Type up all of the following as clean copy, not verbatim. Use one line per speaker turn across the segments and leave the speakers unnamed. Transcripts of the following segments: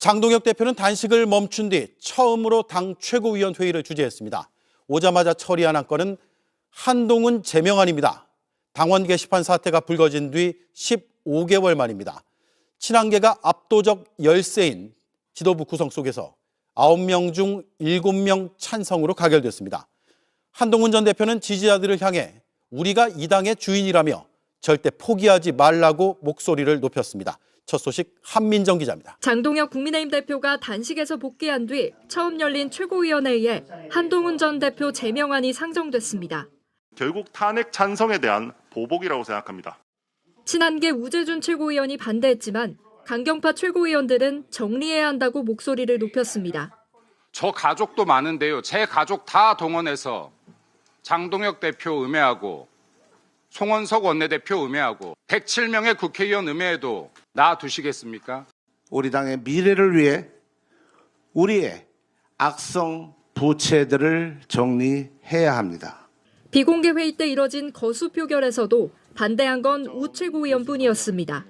장동혁 대표는 단식을 멈춘 뒤 처음으로 당 최고위원 회의를 주재했습니다. 오자마자 처리한 안건은 한동훈 제명안입니다. 당원 게시판 사태가 불거진 뒤 15개월 만입니다. 친한계가 압도적 열세인 지도부 구성 속에서 9명 중 7명 찬성으로 가결됐습니다. 한동훈 전 대표는 지지자들을 향해 우리가 이 당의 주인이라며 절대 포기하지 말라고 목소리를 높였습니다. 첫 소식 한민정 기자입니다.
장동혁 국민의힘 대표가 단식에서 복귀한 뒤 처음 열린 최고위원회의에 한동훈 전 대표 제명안이 상정됐습니다.
결국 탄핵 찬성에 대한 보복이라고 생각합니다.
친한계 우재준 최고위원이 반대했지만 강경파 최고위원들은 정리해야 한다고 목소리를 높였습니다.
저 가족도 많은데요. 제 가족 다 동원해서 장동혁 대표 음해하고 송원석 원내대표 음해하고 107명의 국회의원 음해해도 놔두시겠습니까?
우리 당의 미래를 위해 우리의 악성 부채들을 정리해야 합니다.
비공개 회의 때 이뤄진 거수 표결에서도 반대한 건 우 최고위원뿐이었습니다.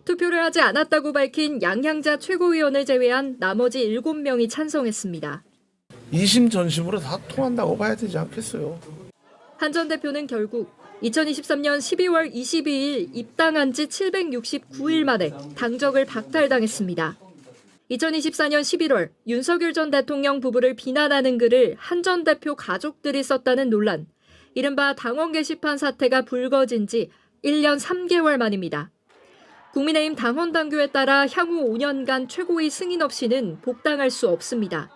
투표를 하지 않았다고 밝힌 양향자 최고위원을 제외한 나머지 7명이 찬성했습니다.
이심 전심으로 다 통한다고 봐야 되지 않겠어요?
한 전 대표는 결국 2023년 12월 22일 입당한 지 769일 만에 당적을 박탈당했습니다. 2024년 11월 윤석열 전 대통령 부부를 비난하는 글을 한 전 대표 가족들이 썼다는 논란, 이른바 당원 게시판 사태가 불거진 지 1년 3개월 만입니다. 국민의힘 당원 당규에 따라 향후 5년간 최고위 승인 없이는 복당할 수 없습니다.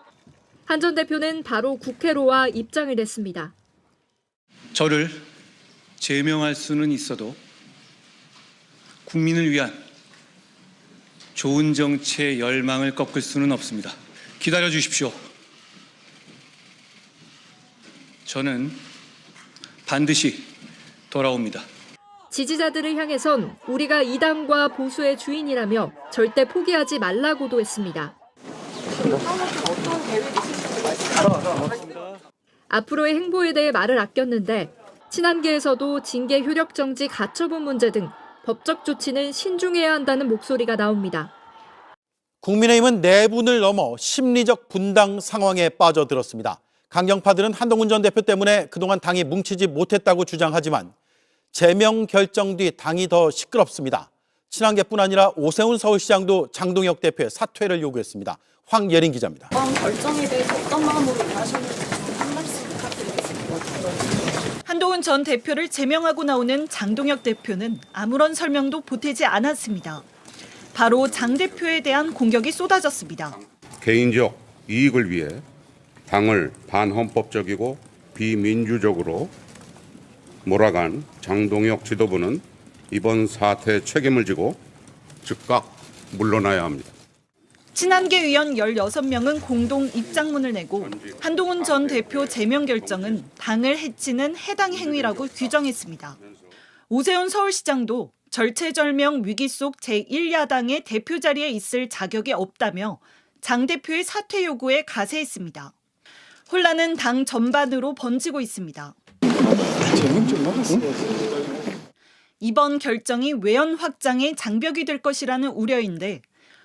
한 전 대표는 바로 국회로 와 입장을 냈습니다.
저를 제명할 수는 있어도 국민을 위한 좋은 정치의 열망을 꺾을 수는 없습니다. 기다려 주십시오. 저는 반드시 돌아옵니다.
지지자들을 향해선 우리가 이 당과 보수의 주인이라며 절대 포기하지 말라고도 했습니다. 앞으로의 행보에 대해 말을 아꼈는데 친한계에서도 징계 효력 정지 가처분 문제 등 법적 조치는 신중해야 한다는 목소리가 나옵니다.
국민의힘은 내분을 넘어 심리적 분당 상황에 빠져들었습니다. 강경파들은 한동훈 전 대표 때문에 그동안 당이 뭉치지 못했다고 주장하지만 제명 결정 뒤 당이 더 시끄럽습니다. 친한계뿐 아니라 오세훈 서울시장도 장동혁 대표의 사퇴를 요구했습니다. 황예린 기자입니다.
이번 결정에 대해서 어떤 마음으로 하셨는지 한 말씀 부탁드리겠습니다.
한동훈 전 대표를 제명하고 나오는 장동혁 대표는 아무런 설명도 보태지 않았습니다. 바로 장 대표에 대한 공격이 쏟아졌습니다.
개인적 이익을 위해 당을 반헌법적이고 비민주적으로 몰아간 장동혁 지도부는 이번 사태에 책임을 지고 즉각 물러나야 합니다.
친한계 의원 16명은 공동 입장문을 내고 한동훈 전 대표 제명 결정은 당을 해치는 해당 행위라고 규정했습니다. 오세훈 서울시장도 절체절명 위기 속 제1야당의 대표 자리에 있을 자격이 없다며 장 대표의 사퇴 요구에 가세했습니다. 혼란은 당 전반으로 번지고 있습니다. 이번 결정이 외연 확장의 장벽이 될 것이라는 우려인데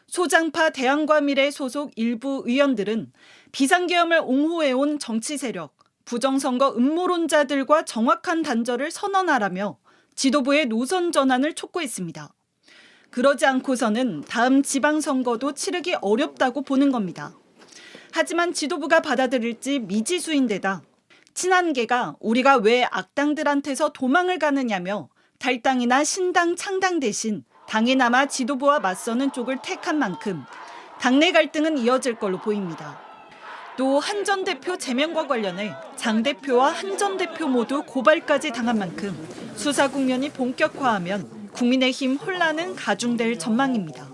소장파 대한과밀회 소속 일부 의원들은 비상계엄을 옹호해온 정치 세력, 부정선거 음모론자들과 정확한 단절을 선언하라며 지도부의 노선 전환을 촉구했습니다. 그러지 않고서는 다음 지방선거도 치르기 어렵다고 보는 겁니다. 하지만 지도부가 받아들일지 미지수인데다 친한계가 우리가 왜 악당들한테서 도망을 가느냐며 탈당이나 신당 창당 대신 당에 남아 지도부와 맞서는 쪽을 택한 만큼 당내 갈등은 이어질 걸로 보입니다. 또 한 전 대표 제명과 관련해 장 대표와 한 전 대표 모두 고발까지 당한 만큼 수사 국면이 본격화하면 국민의힘 혼란은 가중될 전망입니다.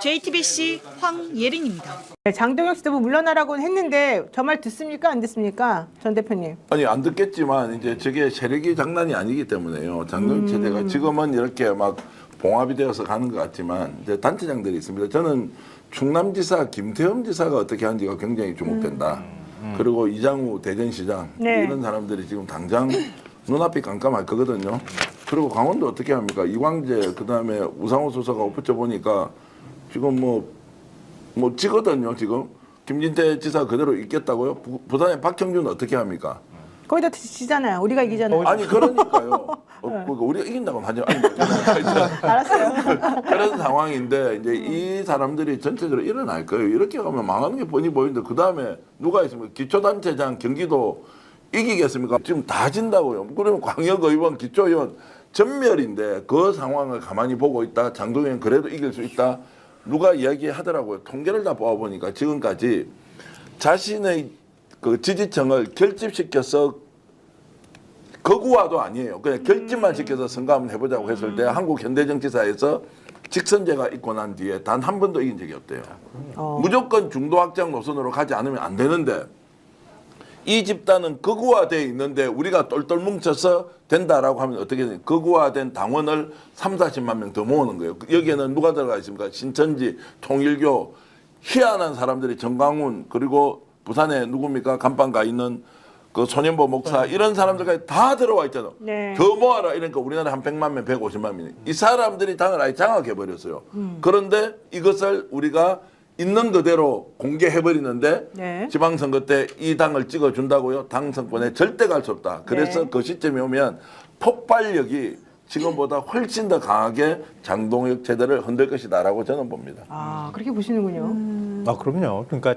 JTBC 황예린입니다.
장동혁 지도부 물러나라고는 했는데 저 말 듣습니까? 안 듣습니까? 전 대표님.
아니 안 듣겠지만 이제 저게 세력이 장난이 아니기 때문에요. 장동혁 체제가 지금은 이렇게 막 봉합이 되어서 가는 것 같지만 이제 단체장들이 있습니다. 저는 충남지사 김태흠 지사가 어떻게 하는지가 굉장히 주목된다. 그리고 이장우 대전시장 이런 사람들이 지금 당장 눈앞이 깜깜할 거거든요. 그리고 강원도 어떻게 합니까? 이광재 그다음에 우상호 수석하고 붙여보니까 지금 뭐 뭐 지거든요. 지금 김진태 지사 그대로 있겠다고요? 부산의 박형준 어떻게 합니까?
거의 다 지잖아요. 우리가 이기잖아요.
아니 그러니까요. 우리가 이긴다고는 하죠. 아니,
알았어요.
그런 상황인데 이제 이 사람들이 전체적으로 일어날 거예요. 이렇게 가면 망하는 게 뻔히 보이는데 그 다음에 누가 있습니까? 기초단체장 경기도 이기겠습니까? 지금 다 진다고요. 그러면 광역의원, 기초의원 전멸인데 그 상황을 가만히 보고 있다. 장동현 그래도 이길 수 있다. 누가 이야기하더라고요. 통계를 다 뽑아보니까 지금까지 자신의 그 지지층을 결집시켜서 거구화도 아니에요. 그냥 결집만 시켜서 선거 한번 해보자고 했을 때 한국 현대정치사에서 직선제가 있고 난 뒤에 단 한 번도 이긴 적이 없대요. 무조건 중도 확장 노선으로 가지 않으면 안 되는데 이 집단은 극우화되어 있는데 우리가 똘똘 뭉쳐서 된다라고 하면 어떻게 되냐. 극우화된 당원을 30-40만 명 더 모으는 거예요. 여기에는 누가 들어가 있습니까? 신천지, 통일교, 희한한 사람들이 정강훈 그리고 부산에 누굽니까? 간판 가 있는 그 소년보 목사 이런 사람들까지 다 들어와 있잖아.
네.
더 모아라 이러니까 우리나라 한 100만 명, 150만 명. 이 사람들이 당을 아예 장악해 버렸어요. 그런데 이것을 우리가 있는 그대로 공개해버리는데
네.
지방선거 때 이 당을 찍어준다고요? 당선권에 절대 갈 수 없다. 그래서
네.
그 시점이 오면 폭발력이 지금보다 훨씬 더 강하게 장동혁 체제를 흔들 것이다라고 저는 봅니다.
아, 그렇게 보시는군요.
아, 그럼요. 그러니까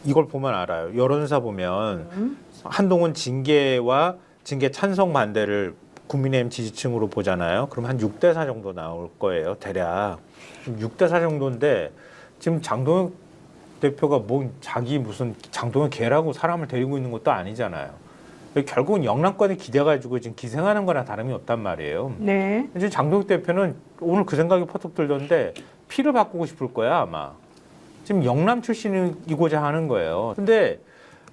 이걸 보면 알아요. 여론조사 보면 한동훈 징계와 징계 찬성 반대를 국민의힘 지지층으로 보잖아요. 그럼 한 6대4 정도 나올 거예요. 대략. 6대4 정도인데 지금 장동혁 대표가 뭐 자기 무슨 장동혁 개라고 사람을 데리고 있는 것도 아니잖아요. 결국은 영남권에 기대가지고 지금 기생하는 거나 다름이 없단 말이에요.
네.
이제 장동혁 대표는 오늘 그 생각이 퍼뜩 들던데 피를 바꾸고 싶을 거야 아마. 지금 영남 출신이고자 하는 거예요. 근데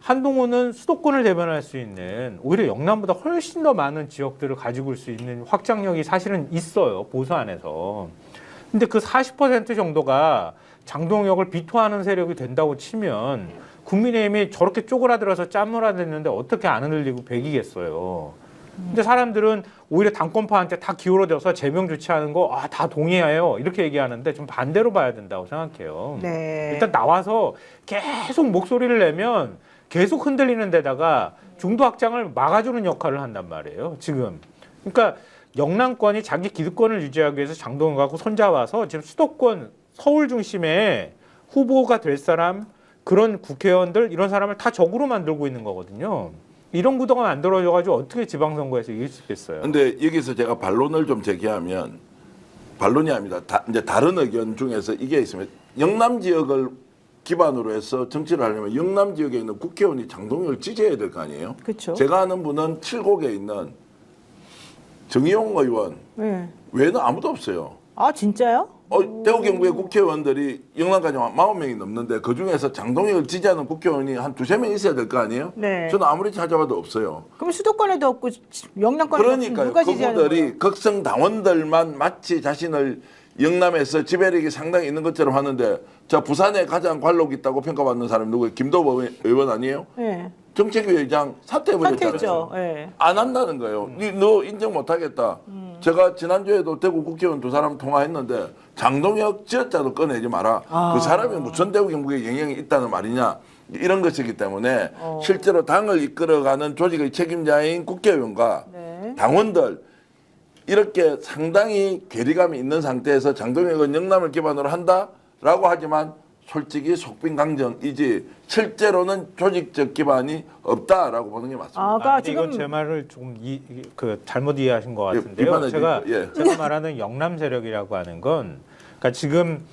한동훈은 수도권을 대변할 수 있는 오히려 영남보다 훨씬 더 많은 지역들을 가지고 올 수 있는 확장력이 사실은 있어요. 보수 안에서. 근데 그 40% 정도가 장동혁을 비토하는 세력이 된다고 치면 국민의힘이 저렇게 쪼그라들어서 짜물어댔는데 어떻게 안 흔들리고 배기겠어요. 근데 사람들은 오히려 당권파한테 다 기울어져서 제명 조치하는 거 다 동의해요 이렇게 얘기하는데 좀 반대로 봐야 된다고 생각해요.
네.
일단 나와서 계속 목소리를 내면 계속 흔들리는 데다가 중도 확장을 막아주는 역할을 한단 말이에요. 지금. 그러니까 영남권이 자기 기득권을 유지하기 위해서 장동혁하고 손잡아서 지금 수도권 서울 중심에 후보가 될 사람 그런 국회의원들 이런 사람을 다 적으로 만들고 있는 거거든요. 이런 구도가 만들어져가지고 어떻게 지방선거에서 이길 수 있겠어요?
근데 여기서 제가 반론을 좀 제기하면 반론이 아닙니다. 이제 다른 의견 중에서 이게 있습니다. 영남 지역을 기반으로 해서 정치를 하려면 영남 지역에 있는 국회의원이 장동혁을 지지해야 될 거 아니에요?
그렇죠.
제가 아는 분은 칠곡에 있는 정의용 의원
네.
외에는 아무도 없어요.
아, 진짜요?
대구 경북의 국회의원들이 영남까지 40명이 넘는데 그중에서 장동혁을 지지하는 국회의원이 한 2-3명 있어야 될 거 아니에요?
네.
저는 아무리 찾아봐도 없어요.
그럼 수도권에도 없고 영남권에도
그러니까요.
누가 지지하는 거예요?
그분들이 극성 당원들만 마치 자신을 영남에서 지배력이 상당히 있는 것처럼 하는데 자 부산에 가장 관록 있다고 평가받는 사람이 누구예요? 김도범 의원 아니에요?
네.
정책위의장 사퇴해버렸잖아요.
사퇴했죠. 네.
안 한다는 거예요. 너 인정 못하겠다. 제가 지난주에도 대구 국회의원 2사람 통화했는데 장동혁 지어자도 꺼내지 마라. 그 사람이 무슨 대구 경북에 영향이 있다는 말이냐. 이런 것이기 때문에 실제로 당을 이끌어가는 조직의 책임자인 국회의원과
네.
당원들 이렇게 상당히 괴리감이 있는 상태에서 장동혁은 영남을 기반으로 한다라고 하지만 솔직히 속빈강정이지 실제로는 조직적 기반이 없다라고 보는 게 맞습니다.
아까
근데 이건
지금
제 말을 조금 잘못 이해하신 것 같은데요.
비판하지.
제가
예.
말하는 영남 세력이라고 하는 건 그러니까 지금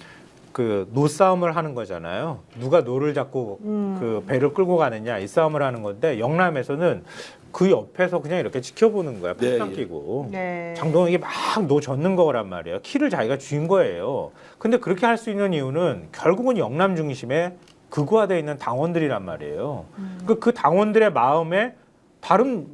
그 노싸움을 하는 거잖아요. 누가 노를 잡고 그 배를 끌고 가느냐 이 싸움을 하는 건데 영남에서는 그 옆에서 그냥 이렇게 지켜보는 거야.
네,
팔짱 끼고.
네.
장동혁이 막 노 젓는 거란 말이에요. 키를 자기가 쥔 거예요. 근데 그렇게 할 수 있는 이유는 결국은 영남 중심에 극우화되어 있는 당원들이란 말이에요. 그 당원들의 마음에 다른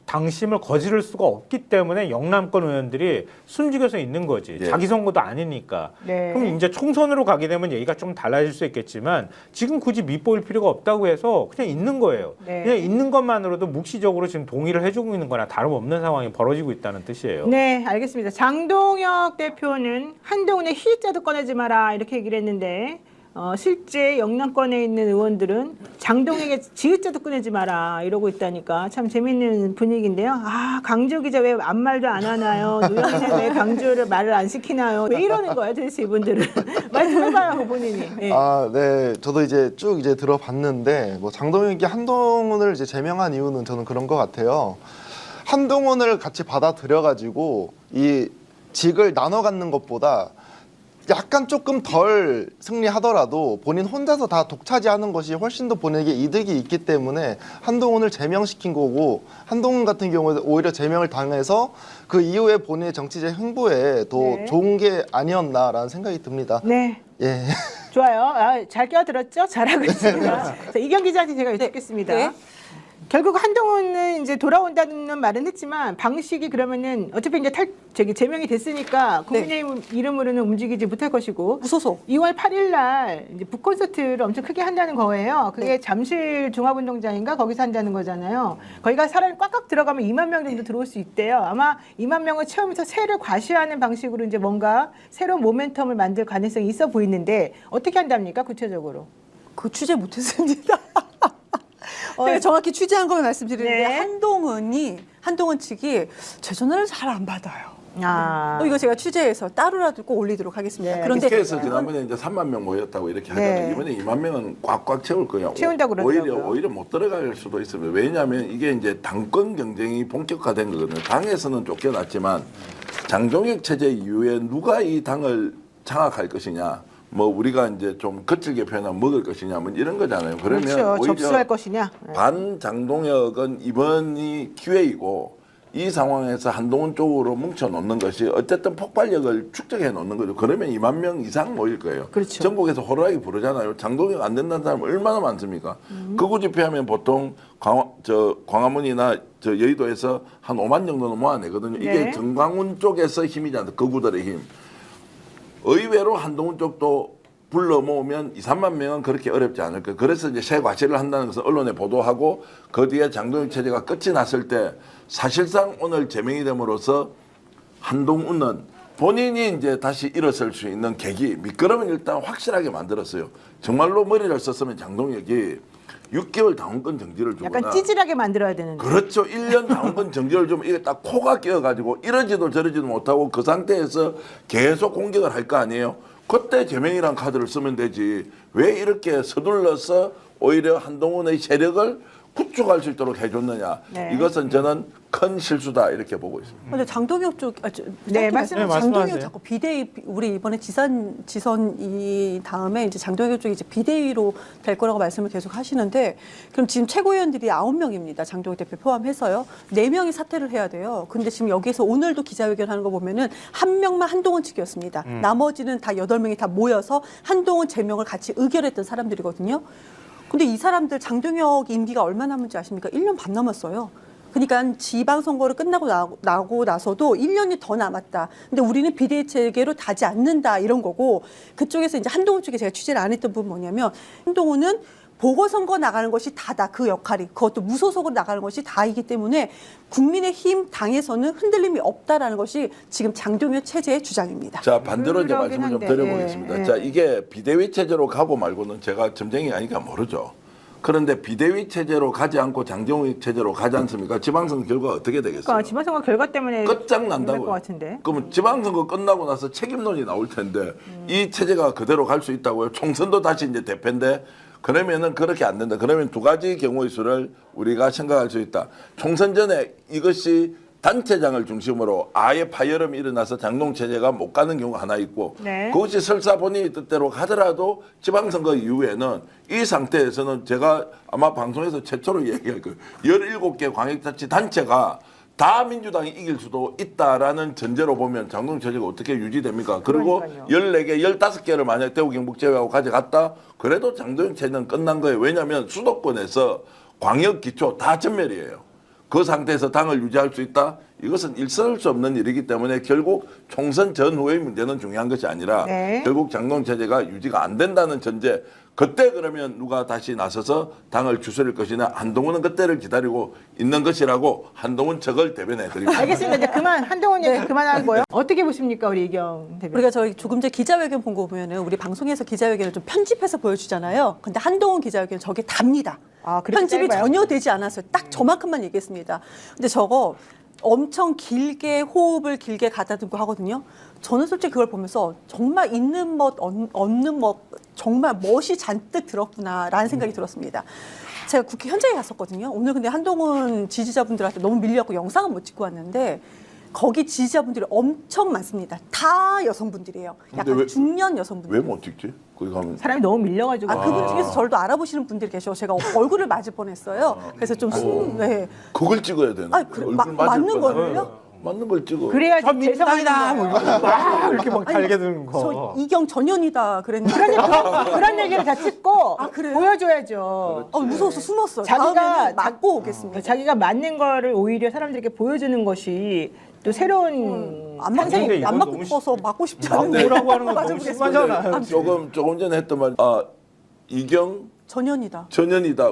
당심을 거스를 수가 없기 때문에 영남권 의원들이 숨죽여서 있는 거지.
예.
자기 선거도 아니니까.
네.
그럼 이제 총선으로 가게 되면 얘기가 좀 달라질 수 있겠지만 지금 굳이 밉보일 필요가 없다고 해서 그냥 있는 거예요.
네.
그냥 있는 것만으로도 묵시적으로 지금 동의를 해주고 있는 거나 다름없는 상황이 벌어지고 있다는 뜻이에요.
네, 알겠습니다. 장동혁 대표는 한동훈의 희자도 꺼내지 마라 이렇게 얘기를 했는데 실제 영남권에 있는 의원들은 장동혁의 지읒자도 꺼내지 마라 이러고 있다니까 참 재밌는 분위기인데요. 아, 강주 기자 왜 아무 말도 안 하나요? 노영민 왜 강주를 말을 안 시키나요? 왜 이러는 거예요, 도대체 이분들은? 말씀해봐요, 본인이. 네.
아, 네. 저도 이제 쭉 들어봤는데 뭐 장동혁이 한동훈을 이제 제명한 이유는 저는 그런 것 같아요. 한동훈을 같이 받아들여가지고 이 직을 나눠 갖는 것보다 약간 조금 덜 승리하더라도 본인 혼자서 다 독차지하는 것이 훨씬 더 본인에게 이득이 있기 때문에 한동훈을 제명시킨 거고, 한동훈 같은 경우에 오히려 제명을 당해서 그 이후에 본인의 정치적 행보에 더
네.
좋은 게 아니었나라는 생각이 듭니다.
네.
예.
좋아요. 아, 잘 껴들었죠? 잘하고 있습니다. 자, 이경 기자한테 제가 여쭙겠습니다.
네.
결국 한동훈은 이제 돌아온다는 말은 했지만 방식이 그러면은 어차피 이제 제명이 됐으니까 국민의힘 이름으로는 움직이지 못할 것이고
무소속
2월 8일 날 이제 북콘서트를 엄청 크게 한다는 거예요. 그게 잠실 종합운동장인가 거기서 한다는 거잖아요. 거기가 사람이 꽉꽉 들어가면 2만 명 정도 들어올 수 있대요. 아마 2만 명을 채우면서 새를 과시하는 방식으로 이제 뭔가 새로운 모멘텀을 만들 가능성이 있어 보이는데 어떻게 한답니까 구체적으로?
그 취재 못했습니다. 제가 정확히 취재한 것만 말씀드리는데
네.
한동훈 측이 제 전화를 잘 안 받아요.
아.
이거 제가 취재해서 따로라도 꼭 올리도록 하겠습니다.
네.
그런데
국회에서 지난번에 이제 3만 명 모였다고 이렇게 하잖아요.
네.
이번에 2만 명은 꽉꽉 채울 거예요.
채운다고 그러더라고요.
오히려 못 들어갈 수도 있습니다. 왜냐하면 이게 이제 당권 경쟁이 본격화된 거거든요. 당에서는 쫓겨났지만 장동혁 체제 이후에 누가 이 당을 장악할 것이냐. 뭐 우리가 이제 좀 거칠게 표현하면 먹을 것이냐 뭐 이런 거잖아요. 그러면
그렇죠.
오히려
접수할 것이냐. 네.
반 장동혁은 이번이 기회이고 이 상황에서 한동훈 쪽으로 뭉쳐 놓는 것이 어쨌든 폭발력을 축적해 놓는 거죠. 그러면 2만 명 이상 모일 거예요.
그렇죠.
전국에서 호루라기 부르잖아요. 장동혁 안 된다는 사람 얼마나 많습니까? 극우 집회하면 보통 광화문이나 여의도에서 한 5만 정도는 모아내거든요. 이게
네.
정광훈 쪽에서 힘이지 않다. 극우들의 힘. 의외로 한동훈 쪽도 불러 모으면 2, 3만 명은 그렇게 어렵지 않을 거예요. 그래서 이제 새 과시를 한다는 것을 언론에 보도하고 그 뒤에 장동혁 체제가 끝이 났을 때 사실상 오늘 제명이 됨으로써 한동훈은 본인이 이제 다시 일어설 수 있는 계기, 밑거름은 일단 확실하게 만들었어요. 정말로 머리를 썼으면 장동혁이 6개월 당원권 정지를 주거나
약간 찌질하게 만들어야 되는데.
그렇죠. 1년 당원권 정지를 주면 이게 딱 코가 끼어가지고 이러지도 저러지도 못하고 그 상태에서 계속 공격을 할 거 아니에요. 그때 제명이란 카드를 쓰면 되지. 왜 이렇게 서둘러서 오히려 한동훈의 세력을 구축할 수 있도록 해줬느냐.
네.
이것은 저는 큰 실수다 이렇게 보고 있습니다.
근데 장동혁 쪽,
네,
장동혁
말씀하세요.
자꾸 비대위, 우리 이번에 지선 이 다음에 이제 장동혁 쪽이 이제 비대위로 될 거라고 말씀을 계속 하시는데, 그럼 지금 최고위원들이 9명입니다. 장동혁 대표 포함해서요. 4명이 사퇴를 해야 돼요. 근데 지금 여기서 오늘도 기자회견 하는 거 보면은 1명만 한동훈 측이었습니다. 나머지는 다 8명이 다 모여서 한동훈 제명을 같이 의결했던 사람들이거든요. 근데 이 사람들 장동혁 임기가 얼마 남은지 아십니까? 1년 반 남았어요. 그러니까 지방선거를 끝나고 나고 나서도 1년이 더 남았다. 근데 우리는 비대위 체계로 가지 않는다 이런 거고, 그쪽에서 이제 한동훈 쪽에 제가 취재를 안 했던 부분 뭐냐면, 한동훈은 보궐선거 나가는 것이 다다. 그 역할이. 그것도 무소속으로 나가는 것이 다이기 때문에 국민의힘 당에서는 흔들림이 없다라는 것이 지금 장동혁 체제의 주장입니다.
자, 반대로 이제
그러긴
말씀을 좀
한데,
드려보겠습니다.
예.
자, 이게 비대위 체제로 가고 말고는 제가 점쟁이 아니까 모르죠. 그런데 비대위 체제로 가지 않고 장동혁 체제로 가지 않습니까? 지방선거 결과가 어떻게 되겠어요?
그러니까 지방선거 결과 때문에 것
끝장난다고요.
같은데.
그러면 지방선거 끝나고 나서 책임론이 나올 텐데 이 체제가 그대로 갈 수 있다고요? 총선도 다시 이제 대표인데 그러면은 그렇게 안 된다. 그러면 두 가지 경우의 수를 우리가 생각할 수 있다. 총선 전에 이것이 단체장을 중심으로 아예 파열음이 일어나서 장동 체제가 못 가는 경우가 하나 있고,
네.
그것이 설사 본인의 뜻대로 가더라도 지방선거 이후에는 이 상태에서는 제가 아마 방송에서 최초로 얘기할 거예요. 17개 광역자치단체가 다 민주당이 이길 수도 있다라는 전제로 보면 장동 체제가 어떻게 유지됩니까? 그리고
그러니까요.
14개, 15개를 만약 대구 경북 제외하고 가져갔다? 그래도 장동 체제는 끝난 거예요. 왜냐하면 수도권에서 광역 기초 다 전멸이에요. 그 상태에서 당을 유지할 수 있다? 이것은 일설할 수 없는 일이기 때문에 결국 총선 전후의 문제는 중요한 것이 아니라
네.
결국 장동체제가 유지가 안 된다는 전제. 그때 그러면 누가 다시 나서서 당을 주스릴 것이냐. 한동훈은 그때를 기다리고 있는 것이라고 한동훈 측을 대변해 드립니다.
알겠습니다. 이제 그만 한동훈 얘기 그만하고요. 어떻게 보십니까, 우리 이경 대변인?
우리가 저희 조금 전에 기자회견 본 거 보면은 우리 방송에서 기자회견을 좀 편집해서 보여주잖아요. 근데 한동훈 기자회견 저게 답니다.
아, 그렇게
편집이
짧아요?
전혀 되지 않았어요. 딱 저만큼만 얘기했습니다. 근데 저거 엄청 길게 호흡을 길게 가다듬고 하거든요. 저는 솔직히 그걸 보면서 정말 있는 멋 없는 멋 정말 멋이 잔뜩 들었구나라는 생각이 들었습니다. 제가 국회 현장에 갔었거든요. 오늘 근데 한동훈 지지자분들한테 너무 밀려갖고 영상은 못 찍고 왔는데 거기 지지자분들이 엄청 많습니다. 다 여성분들이에요. 약간 중년 여성분들.
왜 못 찍지? 거기 가면
사람이 너무 밀려가지고.
아, 그분 중에서 저를 또 알아보시는 분들이 계셔. 제가 얼굴을 맞을 뻔했어요. 그래서 좀 네.
그걸 찍어야 되나?
아, 맞는 거를요?
맞는 걸 찍어.
그래야지
민주당이다 뭐 이렇게 막
아니,
달게 드는 거.
저 이경 전현이다 그랬는데.
그런 얘기를 다 찍고 보여줘야죠.
무서워서 숨었어요.
자기가
다음에는 맞고 오겠습니다.
자기가 맞는 거를 오히려 사람들에게 보여주는 것이 또 새로운
안 맞고 싶어서 맞고 싶지 않은데.
뭐라고 하는 건 너무 심하잖아요.
조금 전에 했던 말, 이경 전현이다.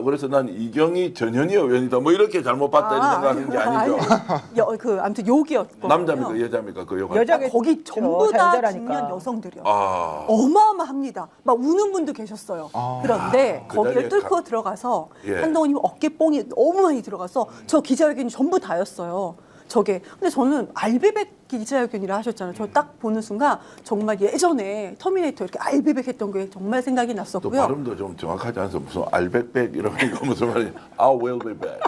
그래서 난 이경이 전현이 의원이다. 뭐 이렇게 잘못 봤다 이런 생각하는 게 아니죠.
아무튼 욕이었고.
남자입니까 여자입니까 그 여가?
여자가
거기 전부 다
여자라니까.
중년 여성들이요.
아.
어마어마합니다. 막 우는 분도 계셨어요. 그런데
그
거기를
자리에
뚫고 들어가서
예.
한동훈님 어깨뽕이 너무 많이 들어가서 저 기자회견이 전부 다였어요. 저게. 근데 저는 알비백 기자회견이라 하셨잖아요. 저 딱 보는 순간 정말 예전에 터미네이터 이렇게 알비백 했던 게 정말 생각이
또
났었고요.
발음도 좀 정확하지 않아서 무슨 알백백 이런 거 무슨 말이야? I will be back.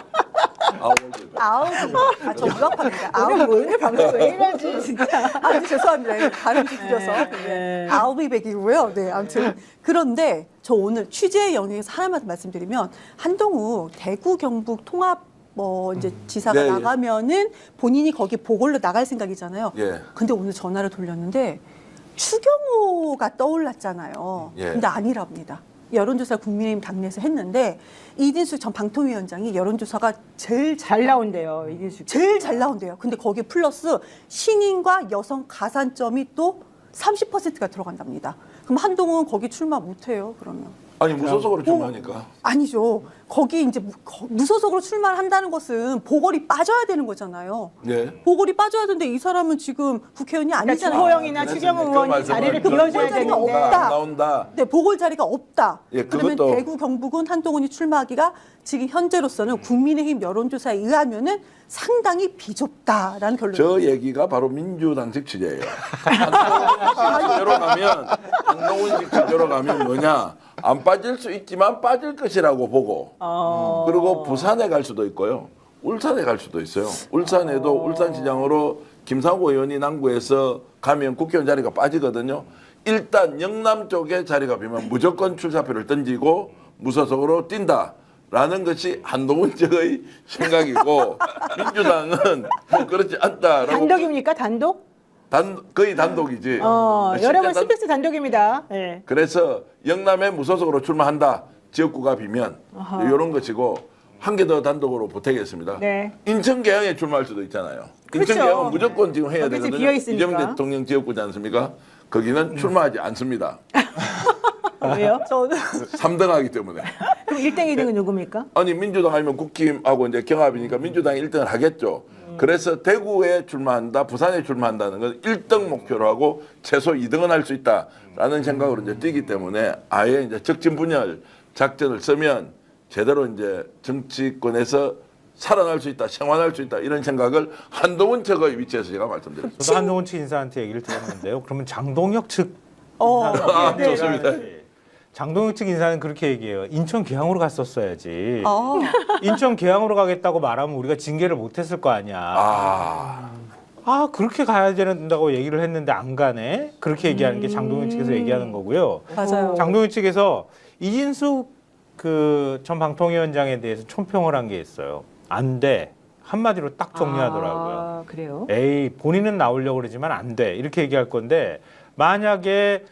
I will be back.
아우, 저 유학파입니다.
오늘 방송 왜 이러지 진짜.
아, 죄송합니다. 발음 좀 들려서. 아우비백이고요. 네, 아무튼 그런데 저 오늘 취재 영역에서 하나만 말씀드리면 한동훈 대구 경북 통합 이제 지사가
네,
나가면은 본인이 거기 보궐로 나갈 생각이잖아요.
예.
근데 오늘 전화를 돌렸는데 추경호가 떠올랐잖아요.
예.
근데 아니랍니다. 여론조사 국민의힘 당내에서 했는데 이진숙 전 방통위원장이 여론조사가 제일
잘 나온대요. 이진숙.
제일 잘 나온대요. 근데 거기에 플러스 신인과 여성 가산점이 또 30%가 들어간답니다. 그럼 한동훈 거기 출마 못해요, 그러면?
아니 무소속으로 출마하니까.
아니죠. 거기 이제 무소속으로 출마를 한다는 것은 보궐이 빠져야 되는 거잖아요.
예.
보궐이 빠져야 되는데 이 사람은 지금 국회의원이 아니잖아요.
주호영이나 추경호 의원이 자리를 비워줘야
자리가
되는데.
없다.
안 나온다.
네, 보궐 자리가 없다.
예,
그러면
그것도-
대구 경북은 한동훈이 출마하기가 지금 현재로서는 국민의힘 여론조사에 의하면은 상당히 비좁다라는 결론이.
저 얘기가 바로 민주당식 취재예요. 한동훈식 취재로 가면 한동훈식 취재로 가면 뭐냐? 안 빠질 수 있지만 빠질 것이라고 보고 그리고 부산에 갈 수도 있고요. 울산에 갈 수도 있어요. 울산에도 울산시장으로 김상호 의원이 남구에서 가면 국회의원 자리가 빠지거든요. 일단 영남 쪽에 자리가 비면 무조건 출사표를 던지고 무소속으로 뛴다라는 것이 한동훈 측의 생각이고 민주당은 뭐 그렇지 않다라고.
단독입니까? 단독?
거의 단독이지.
여러분
실제
스펙스 단독입니다. 네.
그래서 영남에 무소속으로 출마한다. 지역구가 비면 이런 것이고 한 개 더 단독으로 보태겠습니다.
네.
인천 계양에 출마할 수도 있잖아요.
그렇죠.
인천 계양은 무조건 지금 해야
거기
되거든요.
비어있으니까.
이재명 대통령 지역구지 않습니까? 거기는 출마하지 않습니다.
왜요?
저는
3등하기 때문에.
그럼 1등, 2등은 누굽니까?
아니 민주당 아니면 국힘하고 이제 경합이니까 민주당이 1등을 하겠죠. 그래서 대구에 출마한다, 부산에 출마한다는 건 1등 목표로 하고 최소 2등은 할 수 있다라는 생각으로 이제 뛰기 때문에 아예 이제 적진분열 작전을 쓰면 제대로 이제 정치권에서 살아날 수 있다, 생활할 수 있다 이런 생각을 한동훈 측의 위치에서 제가 말씀드렸습니다.
저도 한동훈 측 인사한테 얘기를 들었는데요. 그러면 장동혁 측
네, 좋습니다.
장동혁 측 인사는 그렇게 얘기해요. 인천 계양으로 갔었어야지.
아.
인천 계양으로 가겠다고 말하면 우리가 징계를 못했을 거 아니야. 아 그렇게 가야 된다고 얘기를 했는데 안 가네. 그렇게 얘기하는 게 장동혁 측에서 얘기하는 거고요.
맞아요.
장동혁 측에서 이진숙 그 전 방통위원장에 대해서 총평을 한 게 있어요. 안 돼. 한마디로 딱 정리하더라고요.
아, 그래요?
에이 본인은 나오려고 그러지만 안 돼. 이렇게 얘기할 건데 만약에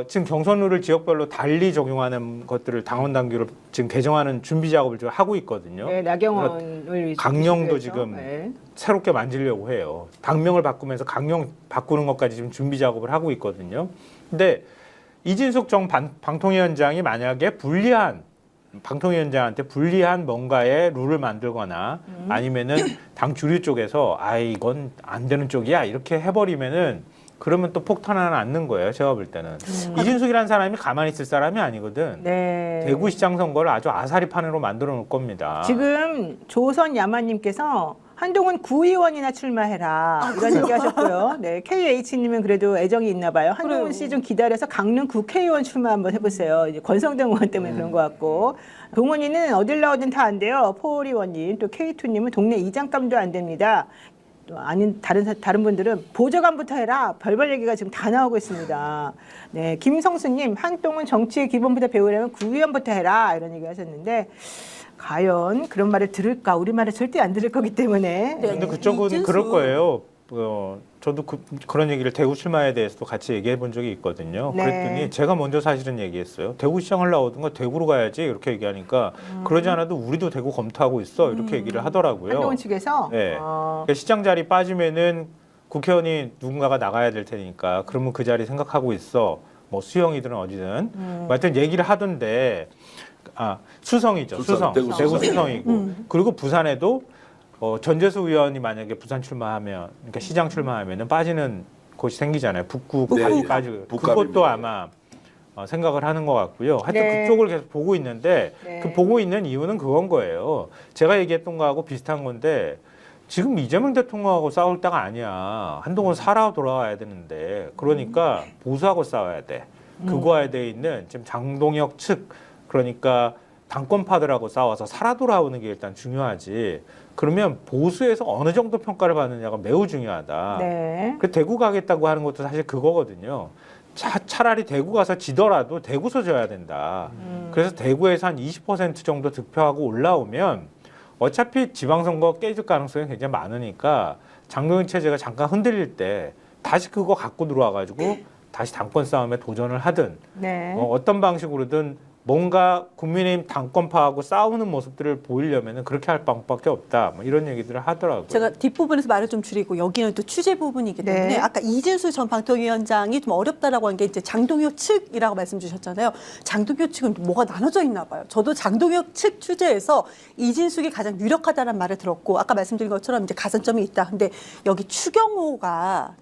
지금 경선룰을 지역별로 달리 적용하는 것들을 당원 당규를 지금 개정하는 준비 작업을 지금 하고 있거든요.
네, 나경원을
강령도
위해서.
지금
네.
새롭게 만들려고 해요. 당명을 바꾸면서 강령 바꾸는 것까지 지금 준비 작업을 하고 있거든요. 근데 이진숙 전 방통위원장이 만약에 방통위원장한테 불리한 뭔가의 룰을 만들거나 아니면은 당 주류 쪽에서 이건 안 되는 쪽이야 이렇게 해버리면은 그러면 또 폭탄 하나 앉는 거예요. 제가 볼 때는. 이진숙이라는 사람이 가만히 있을 사람이 아니거든.
네.
대구시장 선거를 아주 아사리판으로 만들어 놓을 겁니다.
지금 조선 야마님께서 한동훈 구의원이나 출마해라 이런 얘기하셨고요. 네, KH님은 그래도 애정이 있나 봐요. 한동훈 씨 좀 기다려서 강릉 국회의원 출마 한번 해보세요. 이제 권성동 의원 때문에 그런 것 같고 동훈이는 어딜 나오든 다 안 돼요. 포 의원님 또 K2님은 동네 이장감도 안 됩니다. 또 아닌 다른 분들은 보좌관부터 해라. 별별 얘기가 지금 다 나오고 있습니다. 네, 김성수님 한동훈 정치의 기본부터 배우려면 구의원부터 해라 이런 얘기 하셨는데. 과연 그런 말을 들을까? 우리 말을 절대 안 들을 거기 때문에.
네, 근데 그쪽은 그럴 거예요. 저도 그런 얘기를 대구 출마에 대해서도 같이 얘기해 본 적이 있거든요.
네.
그랬더니 제가 먼저 사실은 얘기했어요. 대구시장 하려거든가 대구로 가야지 이렇게 얘기하니까 그러지 않아도 우리도 대구 검토하고 있어 이렇게 얘기를 하더라고요.
한동훈 측에서?
네. 그러니까 시장 자리 빠지면은 국회의원이 누군가가 나가야 될 테니까 그러면 그 자리 생각하고 있어. 뭐 수영이든 어디든. 하여튼 얘기를 하던데 수성이죠. 수성. 대구 수성이고. 그리고 부산에도 전재수 의원이 만약에 부산 출마하면, 그러니까 시장 출마하면은 빠지는 곳이 생기잖아요. 북구까지 빠지고. 그것도 아마 생각을 하는 것 같고요. 하여튼
네.
그쪽을 계속 보고 있는데
네.
그 보고 있는 이유는 그건 거예요. 제가 얘기했던 거하고 비슷한 건데 지금 이재명 대통령하고 싸울 때가 아니야. 한동훈 살아 돌아와야 되는데 그러니까 보수하고 싸워야 돼. 그거에 대해 있는 지금 장동혁 측 그러니까 당권파들하고 싸워서 살아 돌아오는 게 일단 중요하지. 그러면 보수에서 어느 정도 평가를 받느냐가 매우 중요하다.
네.
그 대구 가겠다고 하는 것도 사실 그거거든요. 차라리 대구 가서 지더라도 대구서 져야 된다. 그래서 대구에서 한 20% 정도 득표하고 올라오면 어차피 지방선거 깨질 가능성이 굉장히 많으니까 장동혁 체제가 잠깐 흔들릴 때 다시 그거 갖고 들어와가지고 다시 당권 싸움에 도전을 하든
네.
어떤 방식으로든 뭔가 국민의힘 당권파하고 싸우는 모습들을 보이려면 그렇게 할 방법밖에 없다. 뭐 이런 얘기들을 하더라고요.
제가 뒷부분에서 말을 좀 줄이고 여기는 또 취재 부분이기 때문에
네.
아까 이진수 전 방통위원장이 좀 어렵다라고 한 게 이제 장동혁 측이라고 말씀 주셨잖아요. 장동혁 측은 뭐가 나눠져 있나 봐요. 저도 장동혁 측 취재에서 이진숙이 가장 유력하다는 말을 들었고 아까 말씀드린 것처럼 이제 가산점이 있다. 근데 여기 추경호가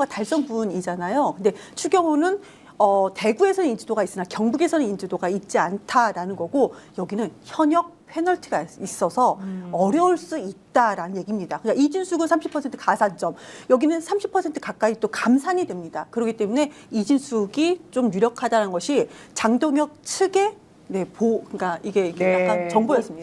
달성군이잖아요. 근데 추경호는 대구에서는 인지도가 있으나 경북에서는 인지도가 있지 않다라는 거고 여기는 현역 페널티가 있어서 어려울 수 있다라는 얘기입니다. 그러니까 이진숙은 30% 가산점, 여기는 30% 가까이 또 감산이 됩니다. 그렇기 때문에 이진숙이 좀 유력하다는 것이 장동혁 측의 그러니까 이게
네.
약간 정보였습니다.